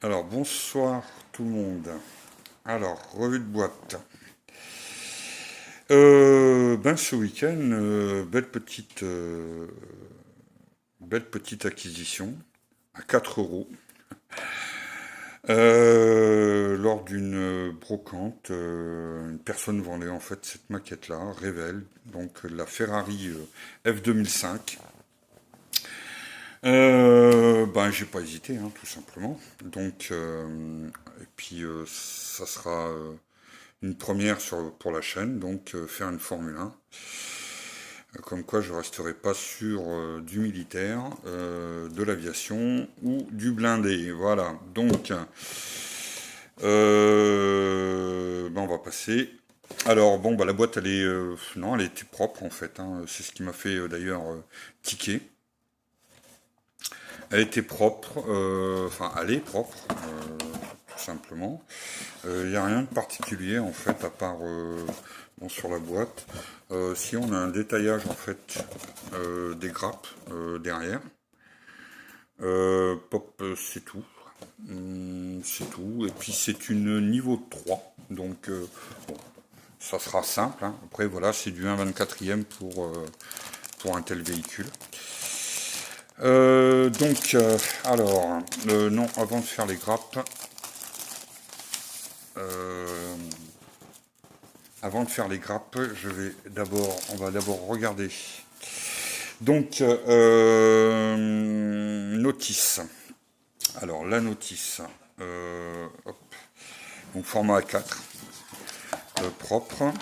Alors, bonsoir tout le monde. Alors, revue de boîte. Ce week-end, belle petite acquisition à 4 euros lors d'une brocante. Une personne vendait en fait cette maquette-là, Revel, donc la Ferrari F2005. J'ai pas hésité, hein, tout simplement. Ça sera une première pour la chaîne, donc faire une Formule 1. Comme quoi je resterai pas sur du militaire, de l'aviation ou du blindé. Voilà. On va passer. Alors la boîte elle est non, elle était propre en fait, hein. C'est ce qui m'a fait d'ailleurs tiquer. Elle était propre, elle est propre, tout simplement. Il n'y a rien de particulier en fait à part sur la boîte. Si on a un détaillage en fait des grappes derrière, c'est tout. C'est tout. Et puis c'est une niveau 3, donc ça sera simple, hein. Après voilà, c'est du 1/24e pour un tel véhicule. Non, avant de faire les grappes, euh, on va d'abord regarder. Notice. Alors, la notice, hop, donc format A4, propre.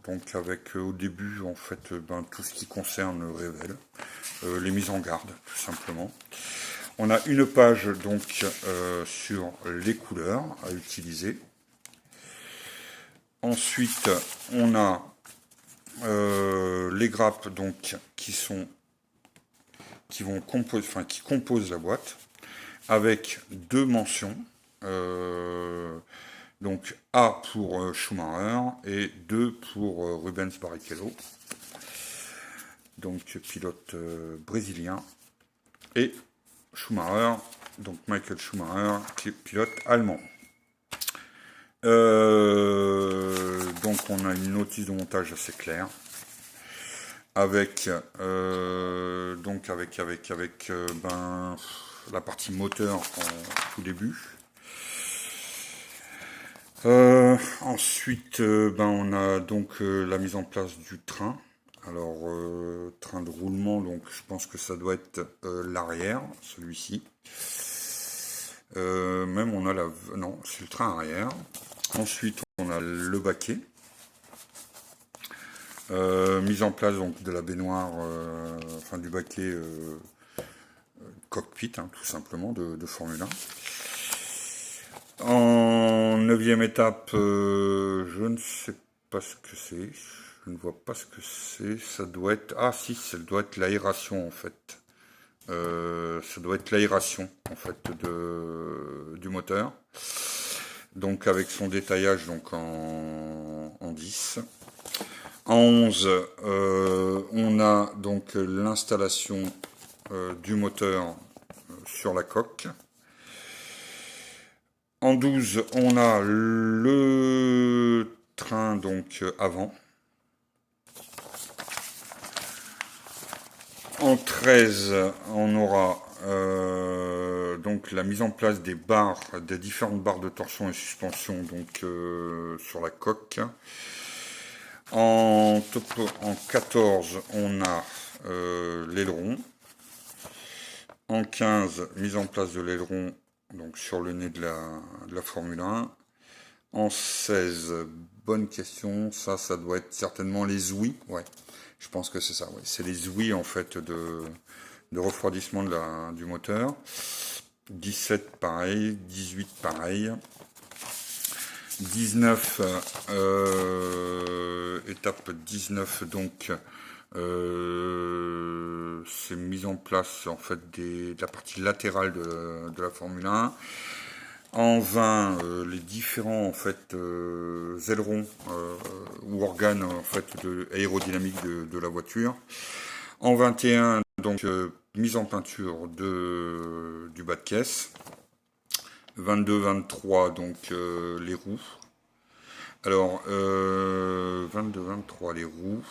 Donc avec au début en fait tout ce qui concerne le Revel, les mises en garde tout simplement. On a une page donc sur les couleurs à utiliser. Ensuite on a les grappes donc qui composent la boîte avec deux mentions. Donc A pour Schumacher et 2 pour Rubens Barrichello, donc pilote brésilien, et Schumacher, donc Michael Schumacher, qui est pilote allemand. Donc on a une notice de montage assez claire avec la partie moteur en tout début. Ensuite, on a donc la mise en place du train. Alors, train de roulement, donc je pense que ça doit être l'arrière, celui-ci. Non, c'est le train arrière. Ensuite, on a le baquet. Mise en place donc de la baignoire, du baquet cockpit, hein, tout simplement, de Formule 1. En neuvième étape, je ne sais pas ce que c'est. Je ne vois pas ce que c'est. Ça doit être... Ah si, ça doit être l'aération en fait. Ça doit être l'aération en fait du moteur. Donc avec son détaillage donc en 10. En 11, on a donc l'installation du moteur sur la coque. En 12, on a le train donc avant. En 13, on aura donc la mise en place des différentes barres de torsion et suspension donc sur la coque. En 14, on a l'aileron. En 15, mise en place de l'aileron donc sur le nez de la Formule 1. En 16, bonne question, ça doit être certainement les ouïes, ouais, je pense que c'est ça, ouais. C'est les ouïes en fait de refroidissement du moteur. 17 pareil, 18 pareil. 19, étape 19 donc c'est mise en place en fait de la partie latérale de la Formule 1. En 20, les différents en fait ailerons ou organes en fait aérodynamiques de la voiture. En 21, donc mise en peinture du bas de caisse. 22-23, donc les roues. Alors, 22-23, les roues.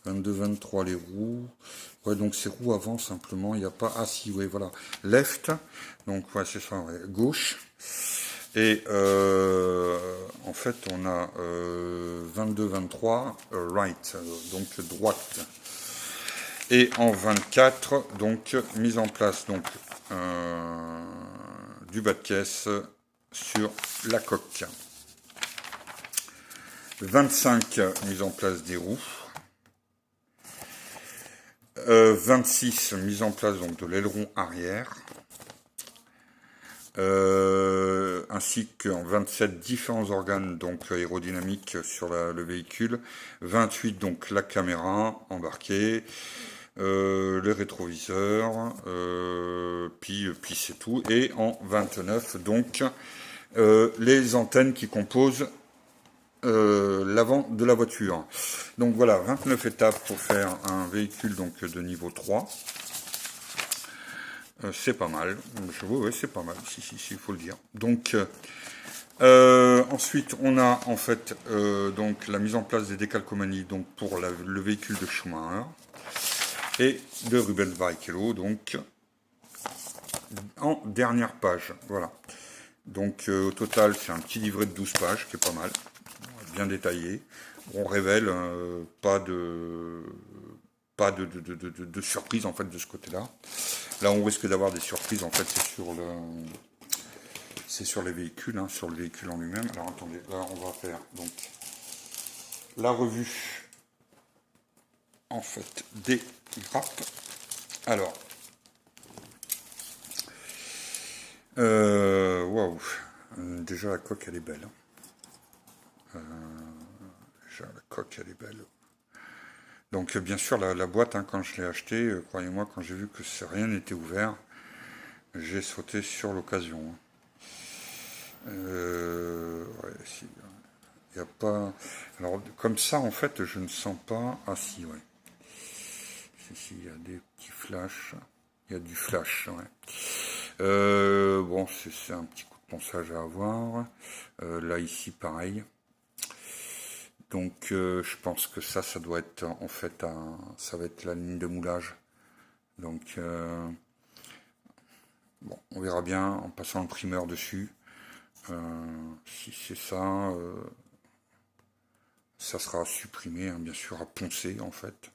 22-23, les roues. Ouais, donc c'est roues avant, simplement. Il n'y a pas... Ah si, ouais, voilà. Left. Donc, ouais, c'est ça, ouais. Gauche. Et en fait, on a 22-23, right, donc droite. Et en 24, donc mise en place donc du bas de caisse sur la coque. 25, mise en place des roues. 26, mise en place donc de l'aileron arrière. Ainsi qu'en 27 différents organes donc aérodynamiques sur le véhicule. 28 donc la caméra embarquée. Le rétroviseur, puis c'est tout. Et en 29, donc, les antennes qui composent l'avant de la voiture. Donc voilà, 29 étapes pour faire un véhicule donc de niveau 3. C'est pas mal. Oui, c'est pas mal, si, il faut le dire. Donc, ensuite, on a en fait donc la mise en place des décalcomanies donc pour le véhicule de Schumacher et de Rubens Barrichello, donc en dernière page. Voilà. Donc au total, c'est un petit livret de 12 pages qui est pas mal, bien détaillé. On révèle pas de surprise en fait de ce côté-là. Là, on risque d'avoir des surprises en fait, c'est sur les véhicules, hein, sur le véhicule en lui-même. Alors attendez, là on va faire donc la revue en fait des grappes. Alors, waouh, déjà la coque elle est belle. Déjà la coque elle est belle. Donc bien sûr la boîte, hein, quand je l'ai achetée, croyez-moi, quand j'ai vu que rien n'était ouvert, j'ai sauté sur l'occasion. Ouais, si, il n'y a pas. Alors comme ça en fait, je ne sens pas. Ah si, ouais. Si, il y a des petits flashs. Il y a du flash, ouais. Bon, c'est un petit coup de ponçage à avoir. Là, ici, pareil. Donc, je pense que ça doit être, en fait, ça va être la ligne de moulage. Donc, bon, on verra bien en passant le primeur dessus. Si c'est ça, ça sera supprimé, hein, bien sûr, à poncer, en fait,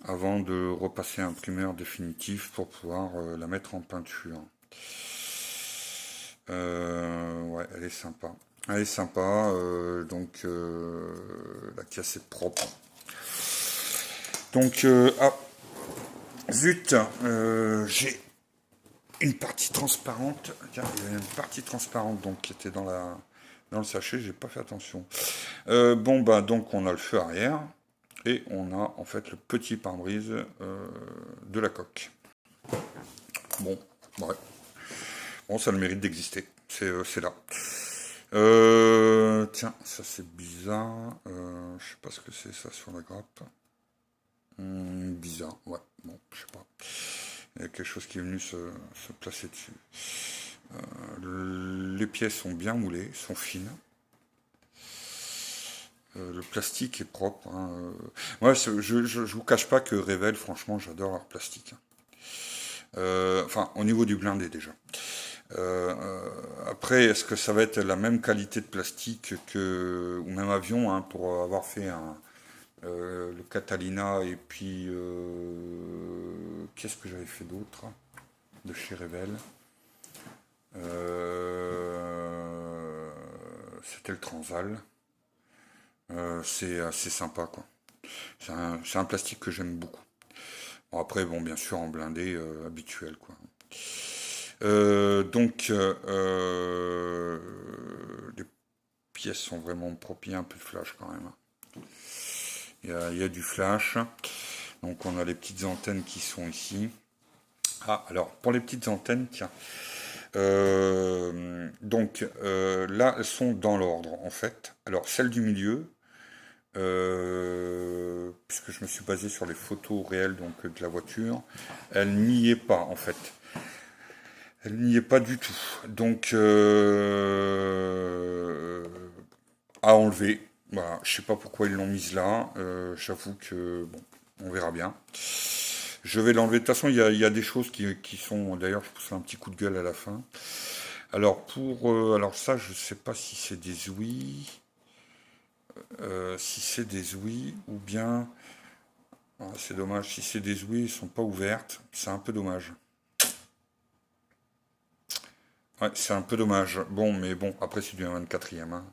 avant de repasser un primeur définitif pour pouvoir la mettre en peinture. Ouais, elle est sympa. Elle est sympa, donc la caisse est propre. Donc, ah, zut, j'ai une partie transparente. Tiens, il y a une partie transparente donc qui était dans le sachet, j'ai pas fait attention. Bon, bah, donc on a le feu arrière et on a en fait le petit pare-brise de la coque. Bon, ouais. Bon, ça a le mérite d'exister. C'est là. Tiens, ça c'est bizarre. Je sais pas ce que c'est ça sur la grappe. Bizarre, ouais. Bon, je sais pas. Il y a quelque chose qui est venu se placer dessus. Les pièces sont bien moulées, sont fines. Le plastique est propre. Hein. Moi, je vous cache pas que Revell, franchement, j'adore leur plastique. Enfin, au niveau du blindé déjà. Après, est-ce que ça va être la même qualité de plastique ou même avion, hein, pour avoir fait le Catalina et puis qu'est-ce que j'avais fait d'autre de chez Revell, c'était le Transal. C'est assez sympa, quoi. C'est un plastique que j'aime beaucoup. Bon, après, bon, bien sûr, en blindé habituel, quoi. Donc, les pièces sont vraiment propres. Il y a un peu de flash quand même. Il y a du flash. Donc, on a les petites antennes qui sont ici. Ah, alors, pour les petites antennes, tiens. Là, elles sont dans l'ordre, en fait. Alors, celle du milieu, puisque je me suis basé sur les photos réelles donc, de la voiture, elle n'y est pas, en fait. Elle n'y est pas du tout. Donc, à enlever. Voilà. Je sais pas pourquoi ils l'ont mise là. J'avoue que, bon, on verra bien. Je vais l'enlever. De toute façon, il y a des choses qui sont. D'ailleurs, je pousse un petit coup de gueule à la fin. Alors alors ça, je sais pas si c'est des ouïes, si c'est des ouïes ou bien, ah, c'est dommage. Si c'est des ouïes, elles sont pas ouvertes. C'est un peu dommage. Ouais, c'est un peu dommage. Bon, mais bon, après c'est du 24e, hein.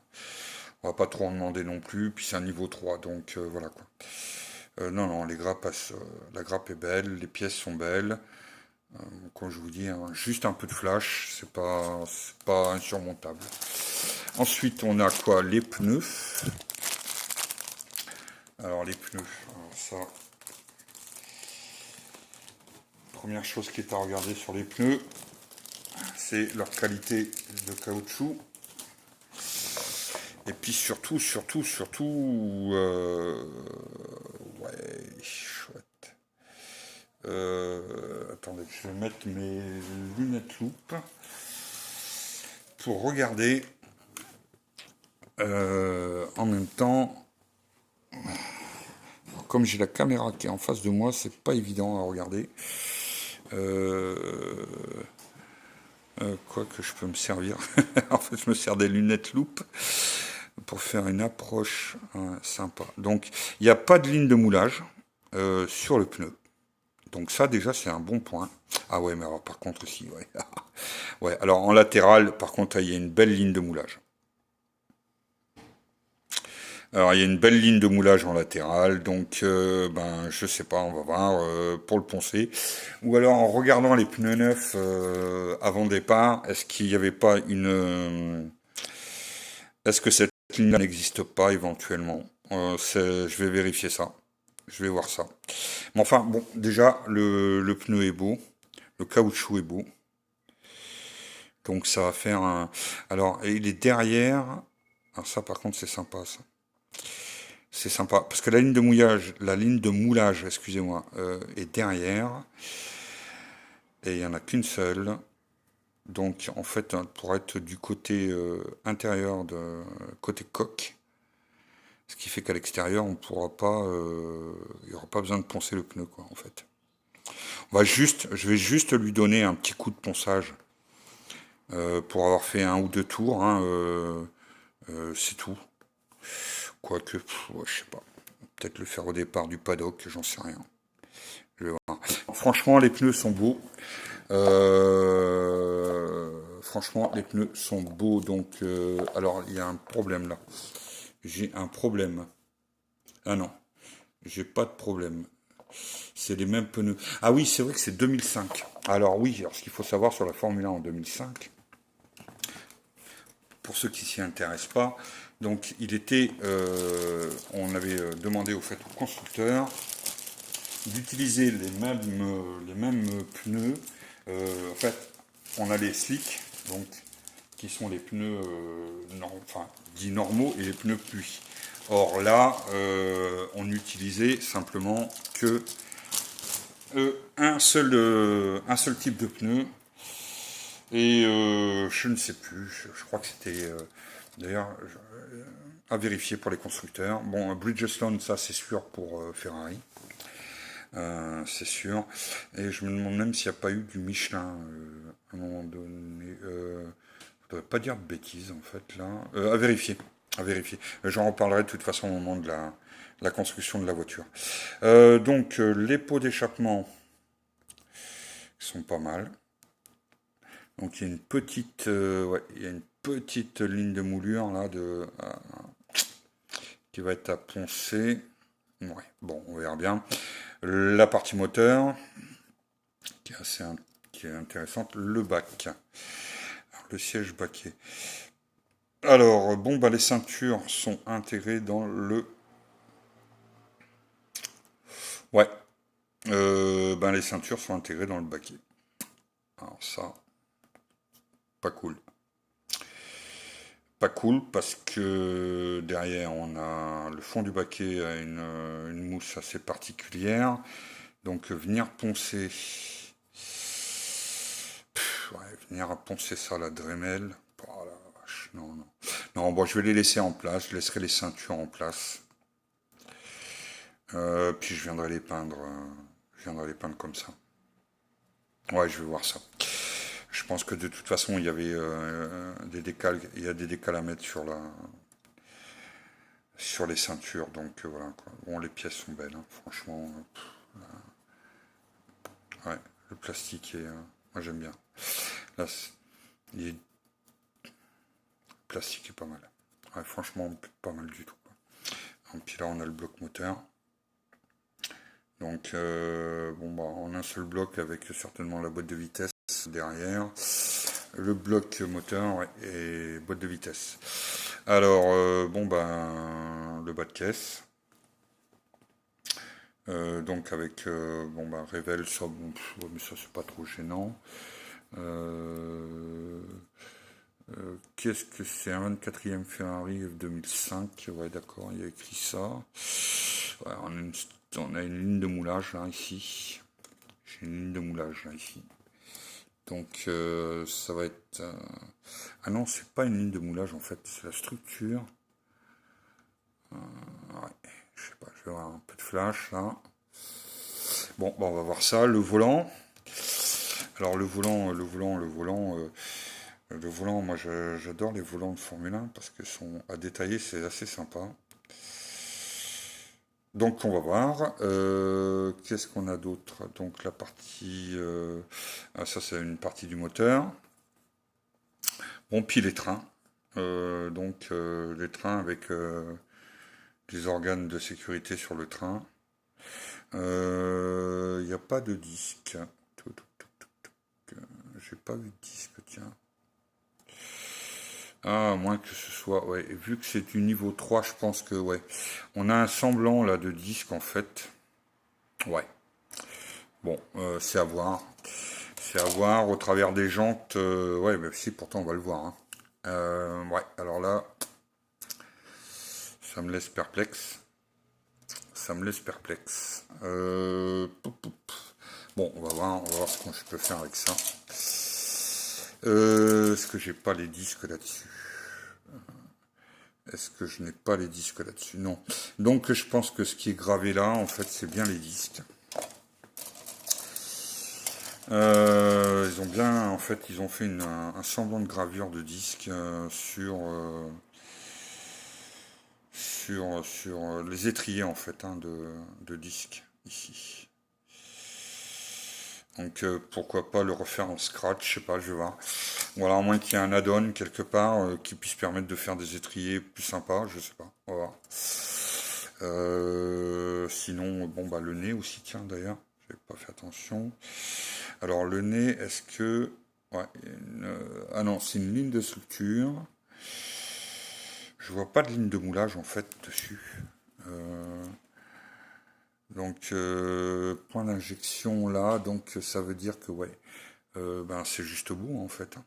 On va pas trop en demander non plus. Puis c'est un niveau 3, donc voilà quoi. Non, non, la grappe est belle, les pièces sont belles. Comme je vous dis, hein, juste un peu de flash, c'est pas insurmontable. Ensuite, on a quoi? Les pneus. Alors les pneus, alors ça, première chose qui est à regarder sur les pneus, c'est leur qualité de caoutchouc. Et puis surtout, ouais, chouette. Attendez, je vais mettre mes lunettes loupe pour regarder en même temps. Alors, comme j'ai la caméra qui est en face de moi, c'est pas évident à regarder. Euh, quoi que je peux me servir. En fait, je me sers des lunettes loupe pour faire une approche sympa. Donc, il n'y a pas de ligne de moulage sur le pneu. Donc ça, déjà, c'est un bon point. Ah ouais, mais alors, par contre, aussi, ouais. Ouais, alors en latéral, par contre, il y a une belle ligne de moulage. Alors, il y a une belle ligne de moulage en latéral, donc ben je sais pas, on va voir pour le poncer. Ou alors en regardant les pneus neufs avant le départ, est-ce qu'il n'y avait pas est-ce que cette ligne n'existe pas éventuellement? Je vais vérifier ça. Je vais voir ça. Mais enfin, bon, déjà, le pneu est beau, le caoutchouc est beau, donc ça va faire un. Alors, et il est derrière. Alors ça, par contre, c'est sympa, ça. C'est sympa parce que la ligne de moulage, excusez-moi, est derrière et il y en a qu'une seule. Donc en fait, hein, pour être du côté intérieur de côté coque, ce qui fait qu'à l'extérieur, on pourra pas, il n'y aura pas besoin de poncer le pneu quoi, en fait. Je vais juste lui donner un petit coup de ponçage pour avoir fait un ou deux tours, hein, c'est tout. Quoique, ouais, je sais pas. Peut-être le faire au départ du paddock, j'en sais rien. Je vais voir. Franchement, les pneus sont beaux. Franchement, les pneus sont beaux. Donc, alors, il y a un problème là. J'ai un problème. Ah non, j'ai pas de problème. C'est les mêmes pneus. Ah oui, c'est vrai que c'est 2005. Alors oui, alors ce qu'il faut savoir sur la Formule 1 en 2005, pour ceux qui s'y intéressent pas, donc on avait demandé au fait au constructeur d'utiliser les mêmes pneus. En fait, on a les slicks, donc qui sont les pneus enfin, dits normaux et les pneus pluie. Or là, on utilisait simplement que un seul type de pneu. Et je ne sais plus, je crois que c'était d'ailleurs à vérifier pour les constructeurs. Bon, Bridgestone, ça c'est sûr pour Ferrari. C'est sûr. Et je me demande même s'il n'y a pas eu du Michelin à un moment donné. Je ne devrais pas dire de bêtises en fait là. À vérifier. À vérifier. J'en reparlerai de toute façon au moment de la construction de la voiture. Les pots d'échappement sont pas mal. Donc il y a une petite, ouais, il y a une petite ligne de moulure là qui va être à poncer. Ouais, bon, on verra bien. La partie moteur, qui est qui est intéressante, le bac, alors, le siège baquet. Alors, bon, bah, les ceintures sont intégrées dans le. Ouais, ben, les ceintures sont intégrées dans le baquet. Alors ça, pas cool. Pas cool parce que derrière on a le fond du baquet a une mousse assez particulière. Donc venir poncer, ouais, venir à poncer ça à la Dremel, oh la vache, non, non. Non, bon, je vais les laisser en place, je laisserai les ceintures en place. Puis je viendrai les peindre, comme ça. Ouais, je vais voir ça. Je pense que de toute façon, il y avait des décals, il y a des décals à mettre sur les ceintures, donc voilà quoi. Bon, les pièces sont belles, hein, franchement. Ouais, le plastique est, moi j'aime bien. Là, le plastique est pas mal. Ouais, franchement, pas mal du tout, quoi. Et puis là, on a le bloc moteur. Donc, bon, bah, en un seul bloc avec certainement la boîte de vitesse derrière. Le bloc moteur ouais, et boîte de vitesse. Alors, bon, ben, le bas de caisse. Donc avec bon bah Révèle ça bon ouais, mais ça c'est pas trop gênant. Euh, Qu'est-ce que c'est un 24e Ferrari F2005 ouais d'accord il y a écrit ça. Ouais, on a une ligne de moulage là ici. J'ai une ligne de moulage là ici. Donc ça va être ah non c'est pas une ligne de moulage en fait c'est la structure. Ouais je sais pas je vais avoir un peu de flash là. Bon, bah, on va voir ça. Le volant. Alors le volant, moi j'adore les volants de Formule 1 parce que sont à détailler, c'est assez sympa. Donc on va voir. Qu'est-ce qu'on a d'autre? Donc la partie, ça c'est une partie du moteur. Bon, puis les trains. Donc les trains avec des organes de sécurité sur le train. Il n'y a pas de disque. J'ai pas vu de disque, tiens. Ah, à moins que ce soit, ouais, vu que c'est du niveau 3, je pense que, ouais. On a un semblant, là, de disque, en fait. Ouais. Bon, c'est à voir. C'est à voir au travers des jantes. Ouais, mais si, pourtant, on va le voir, hein. Ouais, alors là, ça me laisse perplexe. Ça me laisse perplexe. Bon, on va voir ce que je peux faire avec ça. Est-ce que j'ai pas les disques là-dessus? Est-ce que je n'ai pas les disques là-dessus? Non. Donc je pense que ce qui est gravé là, en fait, c'est bien les disques. Ils ont bien, en fait, ils ont fait un semblant de gravure de disque sur les étriers en fait hein, de disques ici. Donc pourquoi pas le refaire en scratch, je sais pas, je vais voir. Voilà, à moins qu'il y ait un add-on quelque part qui puisse permettre de faire des étriers plus sympas, je sais pas. On va voir. Sinon, bon bah le nez aussi, tiens d'ailleurs, j'avais pas fait attention. Alors le nez, est-ce que... Ouais, ah non, c'est une ligne de structure. Je vois pas de ligne de moulage en fait dessus. Donc point d'injection là, donc ça veut dire que ouais, ben c'est juste au bout en fait, hein.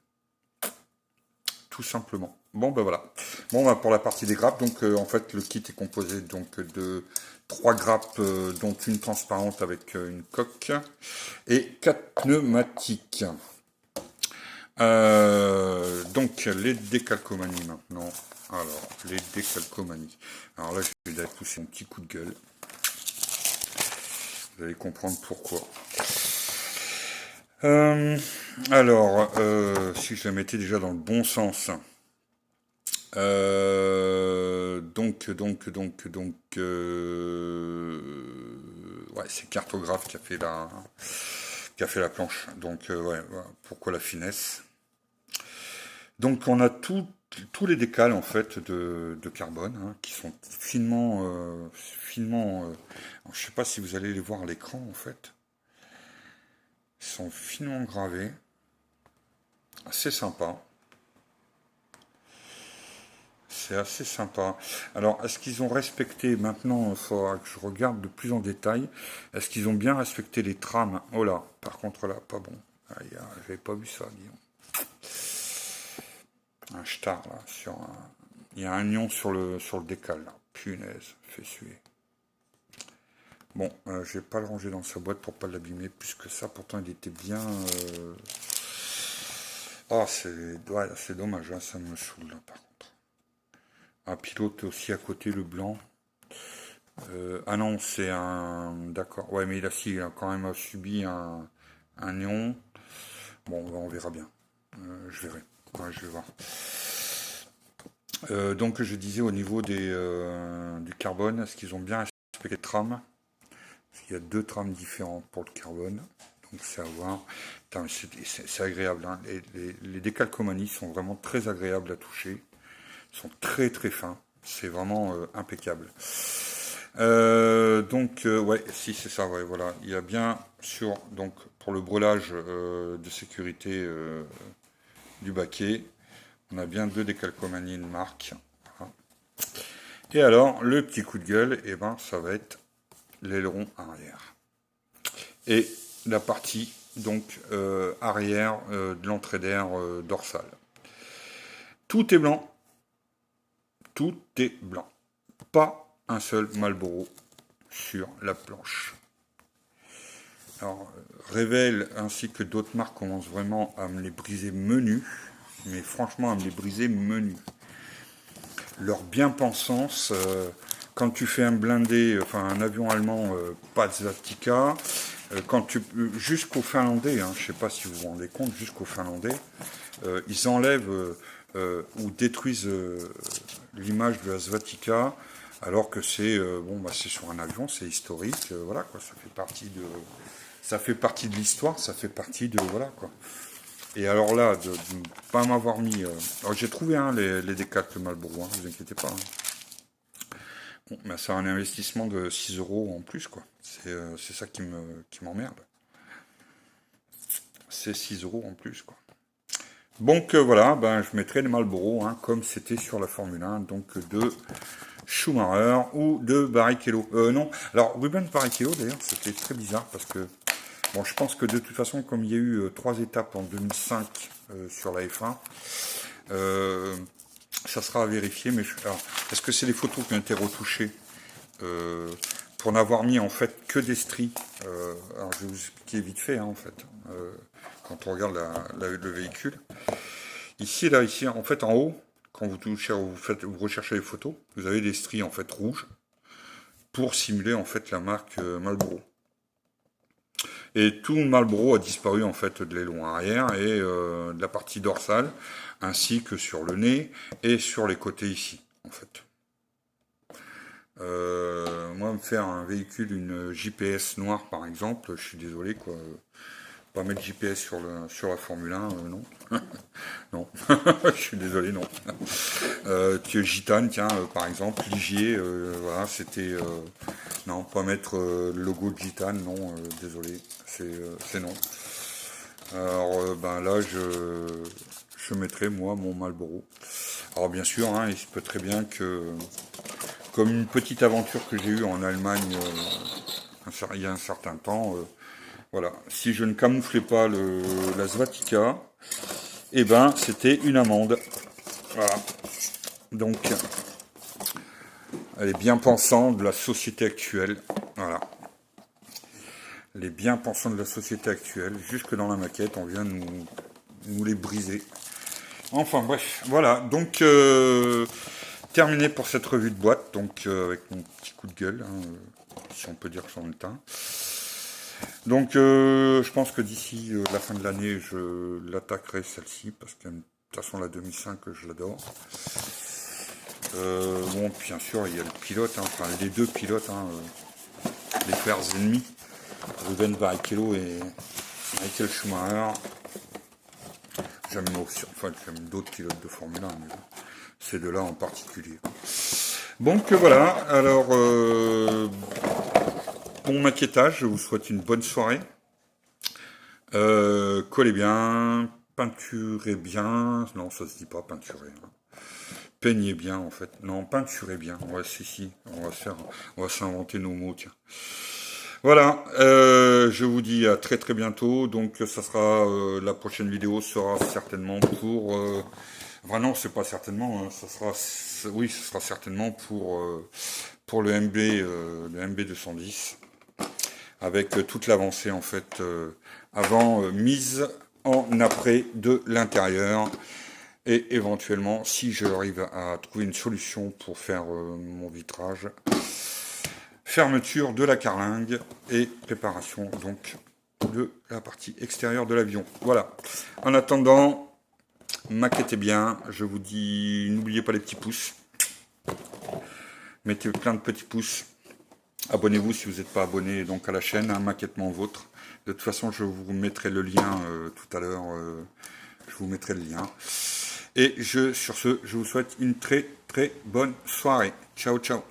Tout simplement. Bon ben voilà. Bon ben pour la partie des grappes, donc en fait le kit est composé donc de 3 grappes, dont une transparente avec une coque et 4 pneumatiques. Donc les décalcomanies maintenant. Alors les décalcomanies. Alors là je vais pousser un petit coup de gueule. Vous allez comprendre pourquoi. Alors, si je la mettais déjà dans le bon sens. Ouais, c'est Cartographe qui a fait la planche. Donc, ouais, voilà. Pourquoi la finesse? Donc, on a tous les décals en fait de carbone hein, qui sont finement. Je sais pas si vous allez les voir à l'écran en fait. Ils sont finement gravés. Assez sympa. C'est assez sympa. Alors, est-ce qu'ils ont respecté, maintenant, il faudra que je regarde de plus en détail, est-ce qu'ils ont bien respecté les trames? Oh là, par contre là, pas bon. Aïe, j'avais pas vu ça, disons. un star là, il y a un nion sur le décal là. Punaise, fait suer. Bon, je vais pas le ranger dans sa boîte pour pas l'abîmer plus que ça. Pourtant, il était bien. Oh, c'est dommage, hein, ça me saoule là, par contre. Un pilote aussi à côté, le blanc. Ah non, c'est un. D'accord. Ouais, mais il a quand même subi un néon. Bon, on verra bien. Je verrai. Ouais, je vais voir. Donc, je disais au niveau du carbone, est-ce qu'ils ont bien respecté les trames? Parce qu'il y a deux trames différentes pour le carbone. Donc, c'est à voir. C'est agréable. Hein. Les décalcomanies sont vraiment très agréables à toucher. Ils sont très très fins. C'est vraiment impeccable. Ouais, si c'est ça, ouais, voilà. Il y a bien donc pour le brelage de sécurité du baquet, on a bien deux décalcomanies de marque. Voilà. Et alors, le petit coup de gueule, et ben, ça va être l'aileron arrière. Et la partie donc arrière de l'entrée d'air dorsale. Tout est blanc. Tout est blanc. Pas un seul Marlboro sur la planche. Alors, Revell ainsi que d'autres marques commencent vraiment à me les briser menus, mais franchement à me les briser menus. Leur bien-pensance, quand tu fais un blindé, enfin un avion allemand, pas de Zlatica, jusqu'au finlandais, hein, je ne sais pas si vous vous rendez compte, jusqu'au finlandais, ils enlèvent ou détruisent l'image de la Svatika, alors que c'est c'est sur un avion, c'est historique, voilà quoi, ça fait partie de l'histoire, ça fait partie de voilà quoi. Et alors là, de ne pas m'avoir mis, alors j'ai trouvé les D4 Marlboro, hein, vous inquiétez pas. Hein. Bon, mais c'est un investissement de 6 euros en plus quoi. C'est ça qui m'emmerde. C'est 6 euros en plus quoi. Donc voilà, ben, je mettrai les Marlboro hein, comme c'était sur la Formule 1, donc de Schumacher ou de Barrichello. Non, alors Ruben Barrichello d'ailleurs, c'était très bizarre parce que, bon, je pense que de toute façon, comme il y a eu 3 étapes en 2005 sur la F1, ça sera à vérifier, mais est-ce que c'est les photos qui ont été retouchées pour n'avoir mis en fait que des stries alors je vais vous expliquer vite fait hein, en fait. Quand on regarde le véhicule. Ici, en fait, en haut, quand vous recherchez les photos, vous avez des stries en fait rouges pour simuler en fait la marque Marlboro. Et tout Marlboro a disparu en fait de l'aileron arrière et de la partie dorsale, ainsi que sur le nez et sur les côtés ici, en fait. Moi, me faire un véhicule, une JPS noire par exemple, je suis désolé quoi. Pas mettre GPS sur la Formule 1, non. Non, je suis désolé, non. Gitane, tiens, par exemple, Ligier, voilà, c'était... non, pas mettre le logo de Gitane, non, désolé, c'est non. Alors, ben là, je mettrai, moi, mon Marlboro. Alors, bien sûr, hein, il se peut très bien que, comme une petite aventure que j'ai eue en Allemagne il y a un certain temps, voilà, si je ne camouflais pas la Svatika, eh ben, c'était une amende. Voilà. Donc, les bien-pensants de la société actuelle. Voilà. Les bien-pensants de la société actuelle, jusque dans la maquette, on vient nous les briser. Enfin, bref, voilà. Donc, terminé pour cette revue de boîte. Donc, avec mon petit coup de gueule, hein, si on peut dire sans le teint. Donc, je pense que d'ici la fin de l'année, je l'attaquerai celle-ci, parce que de toute façon, la 2005, je l'adore. Bon, bien sûr, il y a le pilote, hein, enfin les deux pilotes, hein, les frères ennemis, Ruben Barrichello et Michael Schumacher. J'aime d'autres pilotes de Formule 1, mais ces deux-là en particulier. Donc voilà, alors bon maquettage, je vous souhaite une bonne soirée. Collez bien, peinturez bien, non ça se dit pas peinturez. Hein. Peignez bien en fait, non peinturez bien, ouais si, on va s'inventer nos mots tiens. Voilà, je vous dis à très très bientôt, donc ça sera, la prochaine vidéo sera certainement pour Enfin non, c'est pas certainement, hein, oui, ce sera certainement pour le MB 210, avec toute l'avancée en fait avant mise en après de l'intérieur. Et éventuellement, si j'arrive à trouver une solution pour faire mon vitrage, fermeture de la carlingue et préparation donc de la partie extérieure de l'avion. Voilà. En attendant, maquettez bien. Je vous dis, n'oubliez pas les petits pouces. Mettez plein de petits pouces. Abonnez-vous si vous n'êtes pas abonné donc à la chaîne, hein, Maquettement Vôtre. De toute façon, je vous mettrai le lien tout à l'heure. Je vous mettrai le lien. Et sur ce, je vous souhaite une très très bonne soirée. Ciao, ciao.